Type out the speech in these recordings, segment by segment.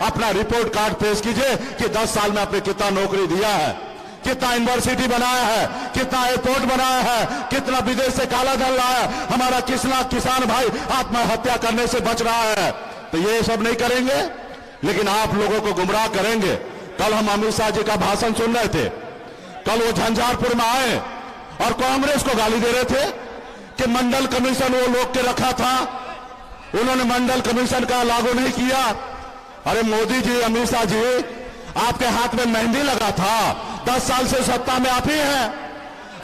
अपना report card पेश कीजिए कि 10 साल में आपने कितना नौकरी दिया है, कितना यूनिवर्सिटी बनाया है, कितना एयरपोर्ट बनाया है, कितना विदेश से काला धन लाया है, हमारा किसान भाई आत्महत्या करने से बच रहा है। तो ये सब नहीं करेंगे, लेकिन आप लोगों को गुमराह करेंगे। कल हम अमित शाह जी का भाषण सुन रहे थे। कल वो झंझारपुर में आए और कांग्रेस को गाली दे रहे थे कि मंडल कमीशन वो लोग के रखा था, उन्होंने मंडल कमीशन का लागू नहीं किया। अरे मोदी जी, अमित शाह जी, आपके हाथ में मेहंदी लगा था, 10 साल से सत्ता में आप ही हैं।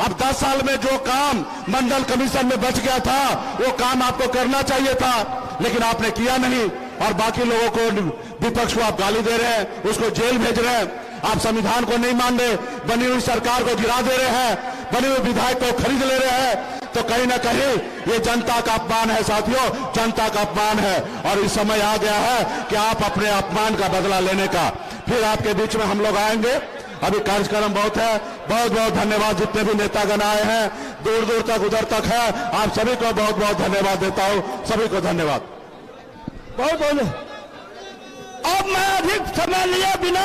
अब 10 साल में जो काम मंडल कमीशन में बच गया था वो काम आपको करना चाहिए था, लेकिन आपने किया नहीं। और बाकी लोगों को, विपक्ष को आप गाली दे रहे हैं, उसको जेल भेज रहे हैं। आप संविधान को नहीं मान रहे, बनी हुई सरकार को गिरा दे रहे हैं, बने हुए विधायक को खरीद ले रहे हैं। तो कहीं ना कहीं ये जनता का अपमान है साथियों, जनता का अपमान है। और इस समय आ गया है कि आप अपने अपमान का बदला लेने का। फिर आपके बीच में हम लोग आएंगे। अभी कार्यक्रम बहुत है। बहुत बहुत धन्यवाद जितने भी नेतागण आए हैं, दूर दूर तक उधर तक है, आप सभी को बहुत बहुत धन्यवाद देता हूं। सभी को धन्यवाद। बहुत बहुत। अब मैं अधिक समय लिए बिना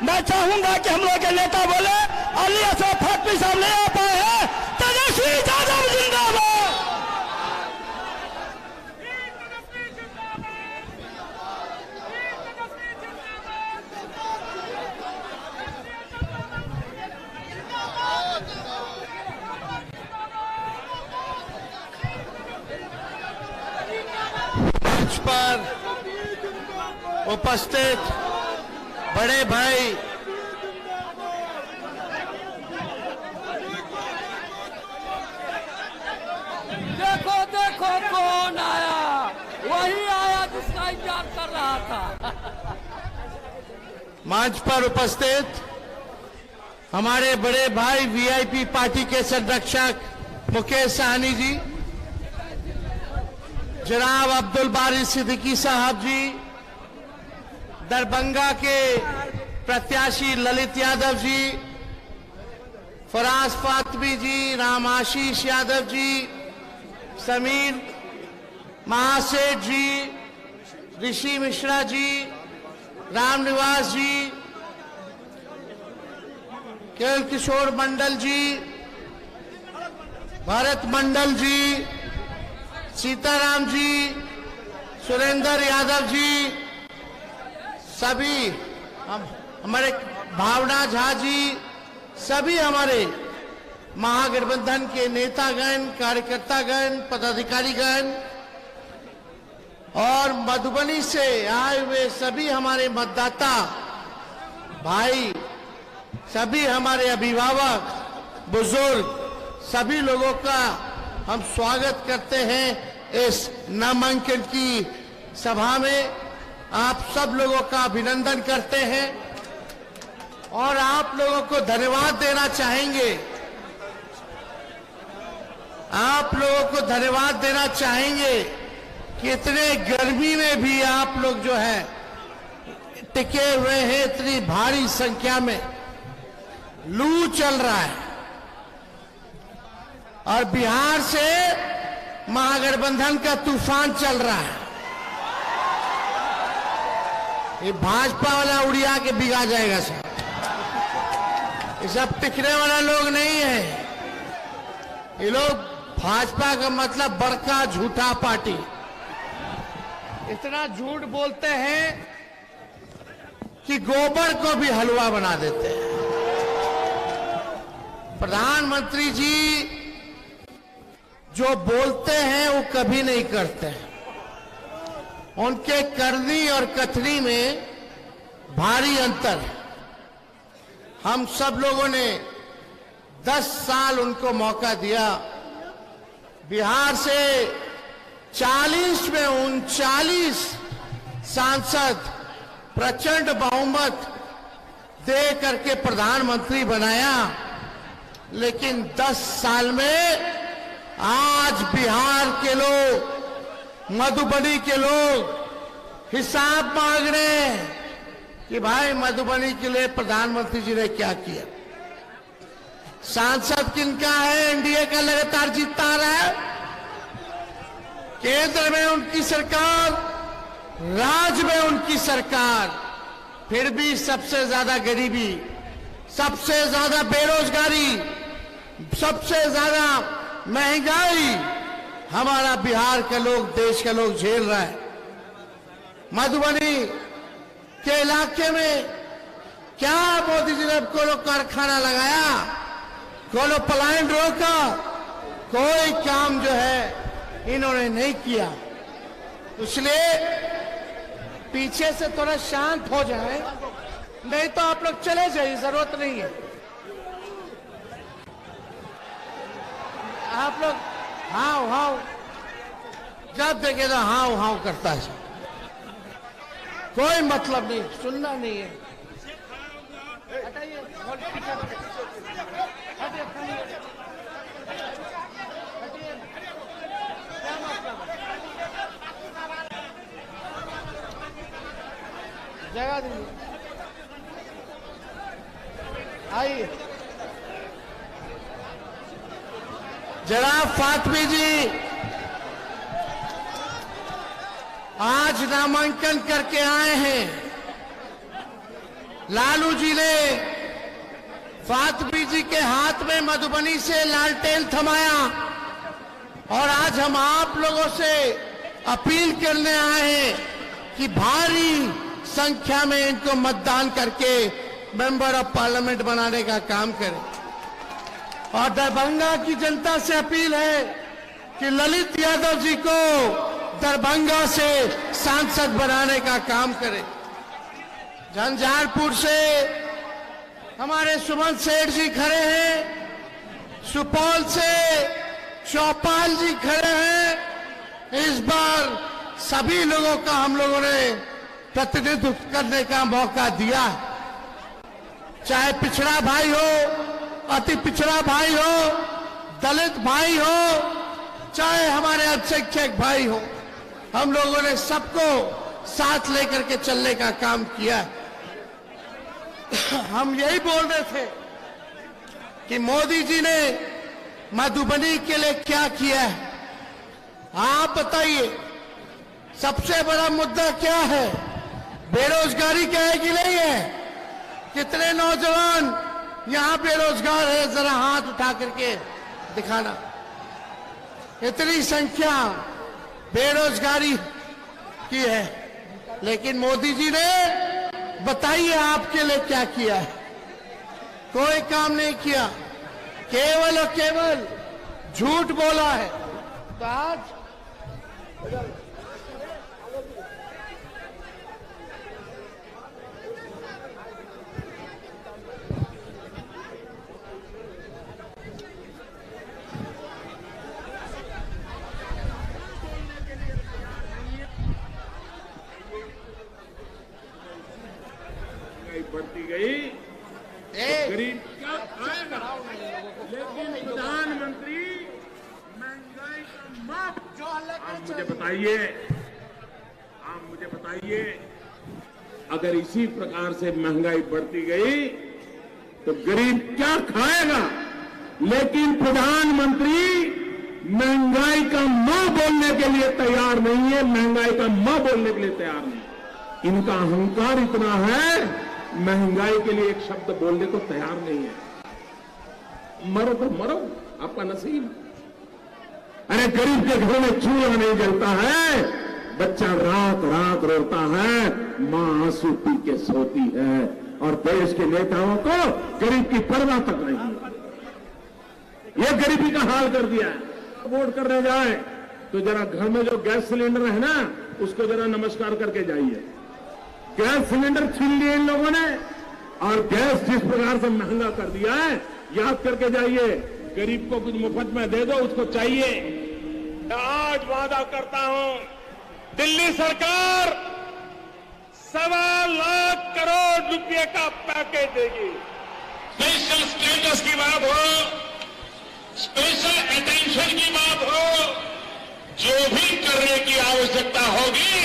मैं चाहूंगा कि हम लोग के नेता बोले अली असद फैक्ट्री साहब नहीं आ पाए हैं, तेजस्वी यादव जिंदाबाद। मंच पर उपस्थित बड़े भाई देखो देखो कौन आया, वही आया जिसका इंतजार कर रहा था। मंच पर उपस्थित हमारे बड़े भाई वीआईपी पार्टी के संरक्षक मुकेश सहनी जी, जनाब अब्दुल बारी सिद्दीकी साहब जी, दरभंगा के प्रत्याशी ललित यादव जी, फराज फातमी जी, राम आशीष यादव जी, समीर महासेठ जी, ऋषि मिश्रा जी, रामनिवास जी, केवल किशोर मंडल जी, भरत मंडल जी, सीताराम जी, सुरेंद्र यादव जी, सभी हमारे भावना झा जी, सभी हमारे महागठबंधन के नेतागण, कार्यकर्तागण, पदाधिकारीगण और मधुबनी से आए हुए सभी हमारे मतदाता भाई, सभी हमारे अभिभावक, बुजुर्ग, सभी लोगों का हम स्वागत करते हैं इस नामांकन की सभा में। आप सब लोगों का अभिनंदन करते हैं और आप लोगों को धन्यवाद देना चाहेंगे। आप लोगों को धन्यवाद देना चाहेंगे कि इतने गर्मी में भी आप लोग जो है टिके हुए हैं। इतनी भारी संख्या में लू चल रहा है और बिहार से महागठबंधन का तूफान चल रहा है। ये भाजपा वाला उड़िया के बिगा जाएगा सर। ये सब टिकने वाला लोग नहीं है। ये लोग भाजपा का मतलब बड़का झूठा पार्टी। इतना झूठ बोलते हैं कि गोबर को भी हलवा बना देते हैं। प्रधानमंत्री जी जो बोलते हैं वो कभी नहीं करते हैं। उनके करनी और कथनी में भारी अंतर है। हम सब लोगों ने 10 साल उनको मौका दिया। बिहार से 40 में 39 सांसद प्रचंड बहुमत दे करके प्रधानमंत्री बनाया, लेकिन 10 साल में आज बिहार के लोग, मधुबनी के लोग हिसाब मांग रहे हैं कि भाई मधुबनी के लिए प्रधानमंत्री जी ने क्या किया। सांसद किनका है? एनडीए का लगातार जीतता आ रहा है। केंद्र में उनकी सरकार राज में उनकी सरकार, फिर भी सबसे ज्यादा गरीबी, सबसे ज्यादा बेरोजगारी, सबसे ज्यादा महंगाई हमारा बिहार के लोग, देश के लोग झेल रहा है। मधुबनी के इलाके में क्या मोदी जी ने कोनो कारखाना लगाया, कोनो पलायन रोका? कोई काम जो है इन्होंने नहीं किया। इसलिए पीछे से थोड़ा शांत हो जाए, नहीं तो आप लोग चले जाइए, जरूरत नहीं है। आप लोग हाव हाव जब देखे तो हाव हाव करता है, कोई मतलब नहीं, सुनना नहीं है। हटाइए, जगह दीजिए, आइए। जनाब फातमी जी आज नामांकन करके आए हैं। लालू जी ने फातमी जी के हाथ में मधुबनी से लालटेन थमाया और आज हम आप लोगों से अपील करने आए हैं कि भारी संख्या में इनको मतदान करके मेंबर ऑफ पार्लियामेंट बनाने का काम करें। और दरभंगा की जनता से अपील है कि ललित यादव जी को दरभंगा से सांसद बनाने का काम करें। झंझारपुर से हमारे सुमन सेठ जी खड़े हैं, सुपौल से चौपाल जी खड़े हैं। इस बार सभी लोगों का हम लोगों ने प्रतिनिधित्व करने का मौका दिया, चाहे पिछड़ा भाई हो, अति पिछड़ा भाई हो, दलित भाई हो, चाहे हमारे अल्पसंख्यक भाई हो, हम लोगों ने सबको साथ लेकर के चलने का काम किया। हम यही बोल रहे थे कि मोदी जी ने मधुबनी के लिए क्या किया है। आप बताइए, सबसे बड़ा मुद्दा क्या है? बेरोजगारी क्या है कि नहीं है? कितने नौजवान यहां बेरोजगार है? जरा हाथ उठा करके दिखाना। इतनी संख्या बेरोजगारी की है, लेकिन मोदी जी ने बताइए आपके लिए क्या किया है? कोई काम नहीं किया, केवल और केवल झूठ बोला है। तो आज बढ़ती गई, गरीब क्या खाएगा? लेकिन प्रधानमंत्री महंगाई का माप जो आप मुझे बताइए, अगर इसी प्रकार से महंगाई बढ़ती गई तो गरीब क्या खाएगा? लेकिन प्रधानमंत्री महंगाई का मां बोलने के लिए तैयार नहीं है, महंगाई का मां बोलने के लिए तैयार नहीं। इनका अहंकार इतना है, महंगाई के लिए एक शब्द बोलने को तैयार नहीं है। मरो तो मरो, आपका नसीब। अरे गरीब के घर में चूल्हा नहीं जलता है, बच्चा रात रात रोता है, मां आंसू पी के सोती है, और देश के नेताओं को गरीब की परवाह तक नहीं है। यह गरीबी का हाल कर दिया है। वोट करने जाए तो जरा घर में जो गैस सिलेंडर है ना, उसको जरा नमस्कार करके जाइए। गैस सिलेंडर छीन लिए इन लोगों ने, और गैस जिस प्रकार से महंगा कर दिया है, याद करके जाइए। गरीब को कुछ मुफ्त में दे दो, उसको चाहिए। आज वादा करता हूं, दिल्ली सरकार 1.25 लाख करोड़ रुपए का पैकेज देगी। स्पेशल स्टेटस की बात हो, स्पेशल अटेंशन की बात हो, जो भी करने की आवश्यकता होगी,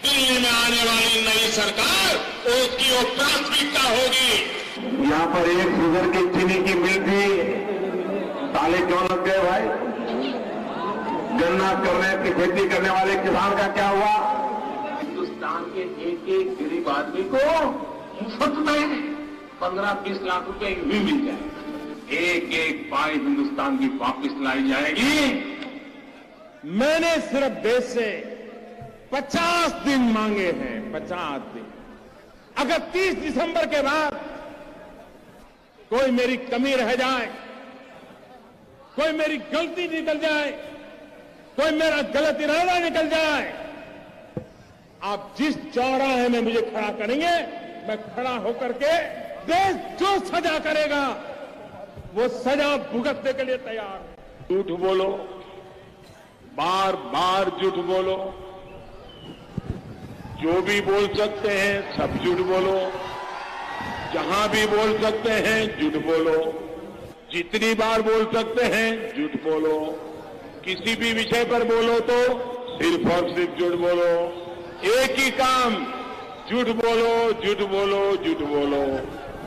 दिल्ली में आने वाली नई सरकार उसकी वो प्राथमिकता होगी। यहाँ पर एक शुगर की चीनी की मिल थी, ताले क्यों लग गए भाई? गन्ना करने की खेती करने वाले किसान का क्या हुआ? हिंदुस्तान के एक एक गरीब आदमी को मुफ्त में 15-20 लाख रुपए भी मिल जाए। एक एक पाई हिंदुस्तान की वापस लाई जाएगी। मैंने सिर्फ देश से 50 दिन मांगे हैं, 50 दिन। अगर 30 दिसंबर के बाद कोई मेरी कमी रह जाए, कोई मेरी गलती निकल जाए, कोई मेरा गलत इरादा निकल जाए, आप जिस चौराहे में मुझे खड़ा करेंगे, मैं खड़ा होकर के देश जो सजा करेगा वो सजा भुगतने के लिए तैयार हूं। झूठ बोलो, बार बार झूठ बोलो, जो भी बोल सकते हैं सब झूठ बोलो, जहां भी बोल सकते हैं झूठ बोलो, जितनी बार बोल सकते हैं झूठ बोलो, किसी भी विषय पर बोलो तो सिर्फ और सिर्फ झूठ बोलो। एक ही काम, झूठ बोलो, झूठ बोलो, झूठ बोलो,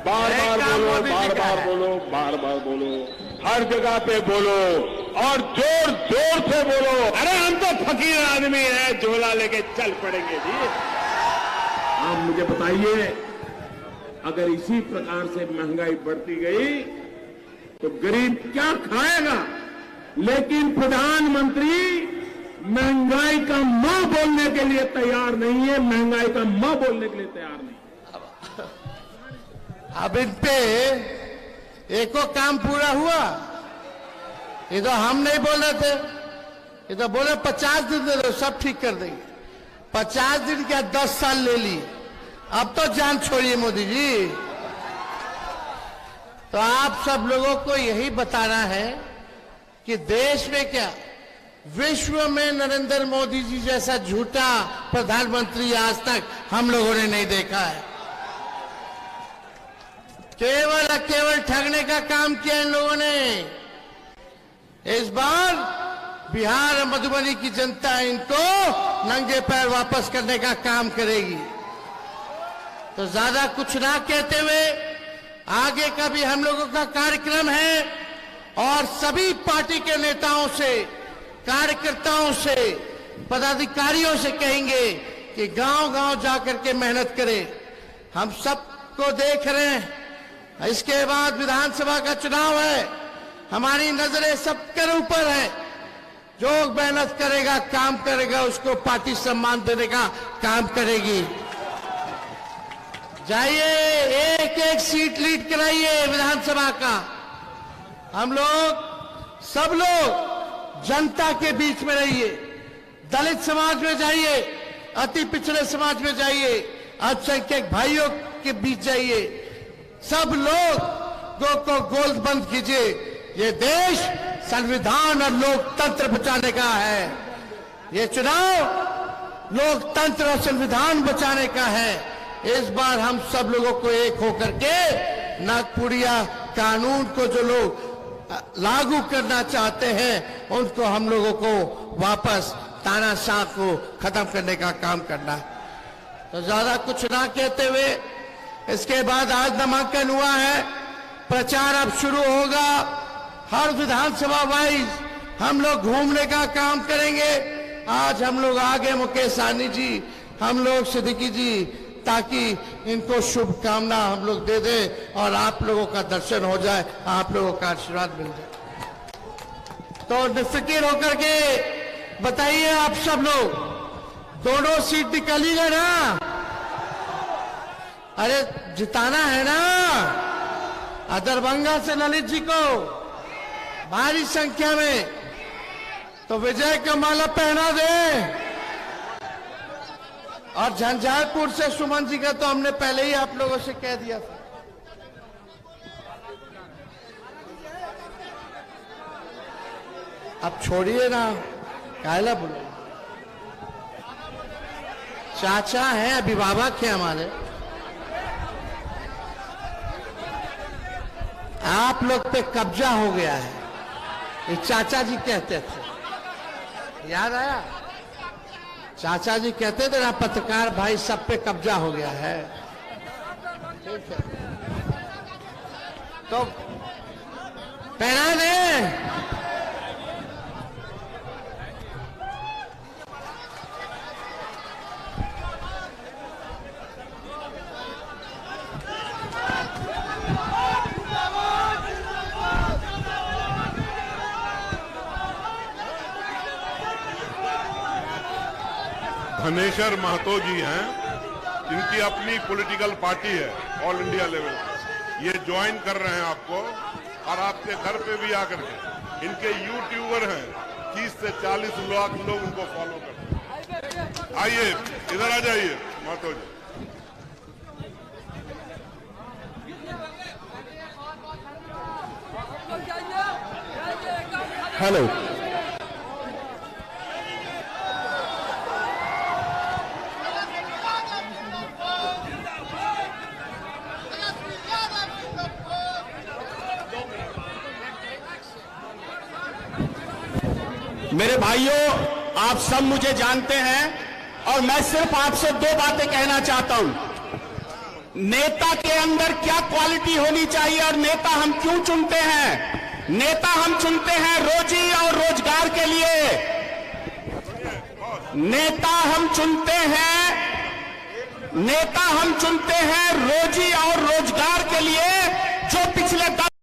बार बार बोलो, बार बार बोलो, बार बार बोलो, हर जगह पे बोलो और जोर जोर से बोलो। अरे हम तो फकीर आदमी हैं, झोला लेके चल पड़ेंगे जी। आप मुझे बताइए, अगर इसी प्रकार से महंगाई बढ़ती गई तो गरीब क्या खाएगा? लेकिन प्रधानमंत्री महंगाई का मां बोलने के लिए तैयार नहीं है, महंगाई का मां बोलने के लिए तैयार नहीं। अब इन पे एको काम पूरा हुआ? ये तो हम नहीं बोल रहे थे, ये तो बोले 50 दिन दे दो सब ठीक कर देंगे। 50 दिन क्या 10 साल ले ली, अब तो जान छोड़िए मोदी जी। तो आप सब लोगों को यही बताना है कि देश में क्या, विश्व में नरेंद्र मोदी जी जैसा झूठा प्रधानमंत्री आज तक हम लोगों ने नहीं देखा है। केवल ठगने का काम किया इन लोगों ने। इस बार बिहार और मधुबनी की जनता इनको नंगे पैर वापस करने का काम करेगी। तो ज्यादा कुछ ना कहते हुए आगे का भी हम लोगों का कार्यक्रम है और सभी पार्टी के नेताओं से, कार्यकर्ताओं से, पदाधिकारियों से कहेंगे कि गांव-गांव जाकर के मेहनत करें। हम सबको देख रहे हैं, इसके बाद विधानसभा का चुनाव है, हमारी नजरें सबके ऊपर है। जो मेहनत करेगा, काम करेगा, उसको पार्टी सम्मान देने का काम करेगी। जाइए, एक एक सीट लीड कराइए विधानसभा का। हम लोग, सब लोग जनता के बीच में रहिए। दलित समाज में जाइए, अति पिछड़े समाज में जाइए, अल्पसंख्यक भाइयों के बीच जाइए। सब लोग को गोलबंद कीजिए। ये देश संविधान और लोकतंत्र बचाने का है। ये चुनाव लोकतंत्र और संविधान बचाने का है। इस बार हम सब लोगों को एक होकर के नागपुरिया कानून को जो लोग लागू करना चाहते हैं, उनको हम लोगों को वापस तानाशाह को खत्म करने का काम करना है। तो ज्यादा कुछ ना कहते हुए, इसके बाद आज नामांकन हुआ है, प्रचार अब शुरू होगा। हर विधानसभा वाइज हम लोग घूमने का काम करेंगे। आज हम लोग आगे मुकेश सहनी जी, हम लोग सिद्दीकी जी, ताकि इनको शुभकामना हम लोग दे दें और आप लोगों का दर्शन हो जाए, आप लोगों का आशीर्वाद मिल जाए। तो निफिकिर होकर के बताइए आप सब लोग, दोनों सीट निकालिएगा ना? अरे जिताना है ना। दरभंगा से ललित जी को भारी संख्या में, तो विजय का माला पहना दे। और झंझारपुर से सुमन जी का तो हमने पहले ही आप लोगों से कह दिया था। अब छोड़िए ना, कायला बोलो। चाचा हैं, अभिभावक हैं हमारे। आप लोग पे कब्जा हो गया है, ये चाचा जी कहते थे, याद आया? चाचा जी कहते थे ना, पत्रकार भाई सब पे कब्जा हो गया है। ठीक है, तो पहना दे। धनेश्वर महतो जी हैं, इनकी अपनी पॉलिटिकल पार्टी है ऑल इंडिया लेवल पर। ये ज्वाइन कर रहे हैं आपको और आपके घर पे भी आकर के इनके यूट्यूबर हैं, 30 से 40 लाख लोग उनको फॉलो करते हैं। आइए इधर आ जाइए महतो जी। हेलो, मेरे भाइयों, आप सब मुझे जानते हैं और मैं सिर्फ आपसे दो बातें कहना चाहता हूं। नेता के अंदर क्या क्वालिटी होनी चाहिए और नेता हम क्यों चुनते हैं? नेता हम चुनते हैं रोजी और रोजगार के लिए। नेता हम चुनते हैं रोजी और रोजगार के लिए, जो पिछले 10